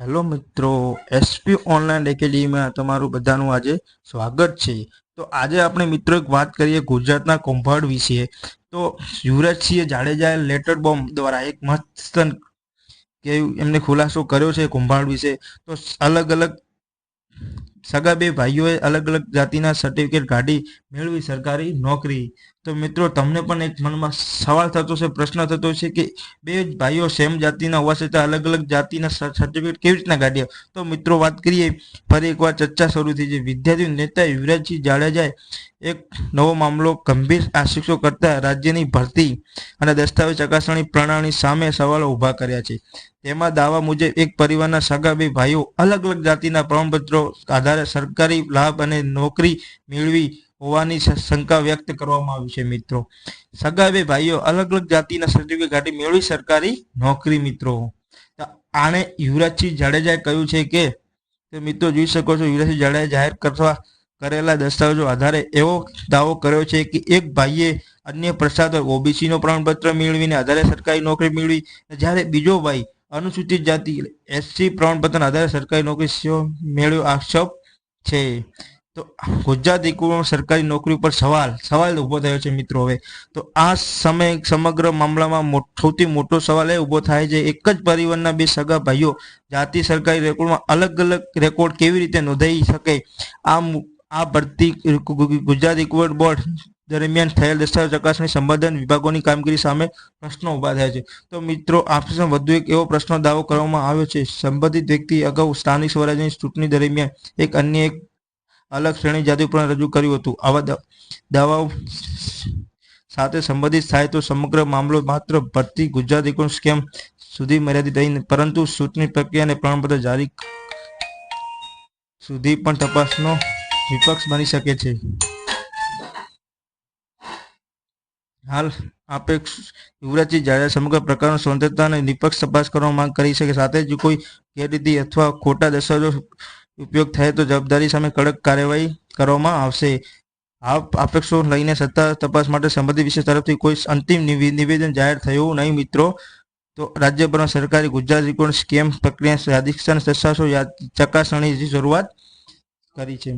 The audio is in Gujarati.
હેલો મિત્રો, એસપી ઓનલાઈન એકેડમીમાં તમારું બધાનું આજે સ્વાગત છે। તો આજે આપણે મિત્રો એક વાત કરીએ ગુજરાતના કૌભાંડ વિશે। તો યુવરાજસિંહ જાડેજાએ લેટર બોમ્બ દ્વારા એક મસ્ત કે એમને ખુલાસો કર્યો છે કૌભાંડ વિશે। તો અલગ અલગ સગા બે ભાઈઓએ અલગ અલગ જાતિના સર્ટિફિકેટ કાઢી મેળવી સરકારી નોકરી। તો મિત્રો તમને પણ એક મનમાં સવાલ થતો છે, પ્રશ્ન થતો છે કે બે ભાઈઓ સેમ જાતિના હોવા છતાં અલગ અલગ જાતિના સર્ટિફિકેટ કેવી રીતના કાઢ્યા। તો મિત્રો વાત કરીએ, ફરી એકવાર ચર્ચા શરૂ થઈ છે। વિદ્યાર્થી નેતા યુવરાજસિંહ જાડેજાએ એક નવો મામલો ગંભીર આક્ષેપો કરતા રાજ્યની ભરતી અને દસ્તાવેજ ચકાસણી પ્રણાલી સામે સવાલો ઊભા કર્યા છે। તેમાં દાવા મુજબ એક પરિવારના સગા બે ભાઈઓ અલગ અલગ જાતિના પ્રમાણપત્રો આધારે સરકારી લાભ અને નોકરી મેળવી હોવાની શંકા વ્યક્ત કરવામાં આવી છે। મિત્રો, સગા બે ભાઈઓ અલગ અલગ જાતિના સર્ટિફિકેટ કાઢી મેળવી સરકારી નોકરી। મિત્રો, આણે યુવરાજસિંહ જાડેજાએ કહ્યું છે કે મિત્રો જોઈ શકો છો, યુવરાજસિંહ જાડેજાએ જાહેર કરવા કરેલા દસ્તાવેજો આધારે એવો દાવો કર્યો છે કે એક ભાઈએ અન્ય પ્રસાદ ઓબીસી નો પ્રમાણપત્ર મેળવીને આધારે સરકારી નોકરી મેળવી, જ્યારે બીજો ભાઈ અનુસૂચિત જાતિ એસસી પ્રમાણપત્રના આધારે સરકારી નોકરી મેળવ્યો આક્ષેપ છે। તો ગુજરાત હાઈકોર્ટમાં સરકારી નોકરી ઉપર સવાલ ઉભો થયો છે। મિત્રો, હવે તો આ સમગ્ર મામલામાં સૌથી મોટો સવાલ એ ઉભો થાય છે, એક જ પરિવારના બે સગા ભાઈઓ જાતિ સરકારી રેકોર્ડમાં અલગ અલગ રેકોર્ડ કેવી રીતે નોંધાઈ શકે। આ ભરતી ગુજરાત હાઈકોર્ટ બોર્ડ દરમિયાન થયેલ દસ્તાવેજ ચકાસણી સંબંધિત વિભાગોની કામગીરી સામે પ્રશ્નો ઉભા થયા છે। તો મિત્રો, આપશે વધુ એક એવો પ્રશ્ન દાવો કરવામાં આવ્યો છે, સંબંધિત વ્યક્તિ અગાઉ સ્થાનિક સ્વરાજ્યની ચૂંટણી દરમિયાન એક અલગ શ્રેણી જાતિ પણ રજૂ કર્યું હતું। આવા દાવાઓ સાથે સંબંધિત થાય તો સમગ્ર મામલો માત્ર ભરતી ગુજરાત હાઈકોર્ટ સ્કેમ સુધી મર્યાદિત નહીં, પરંતુ ચૂંટણી પ્રક્રિયા અને પ્રમાણપત્ર જારી સુધી પણ તપાસનો વિપક્ષ બની શકે છે। હાલ યુવરાજસિંહ જાડેજા સમગ્ર પ્રકારનો સ્વતંત્રતા અને નિષ્પક્ષ તપાસ કરવાની માંગ કરી છે। સાથે જ કોઈ ગેરરીતિ અથવા ખોટા દસ્તાવેજો ઉપયોગ થાય તો જવાબદારી સામે કડક કાર્યવાહી કરવામાં આવશે। આ આક્ષેપો લઈને સત્તા તપાસ માટે સંબંધિત વિષય તરફથી કોઈ અંતિમ નિવેદન જાહેર થયું નહીં। મિત્રો, તો રાજ્યભરમાં સરકારી ગુજરાત હાઈકોર્ટ સ્કેમ પ્રક્રિયા યાદીક્ષણ દસ્તાવેજો ચકાસણીની શરૂઆત કરી છે।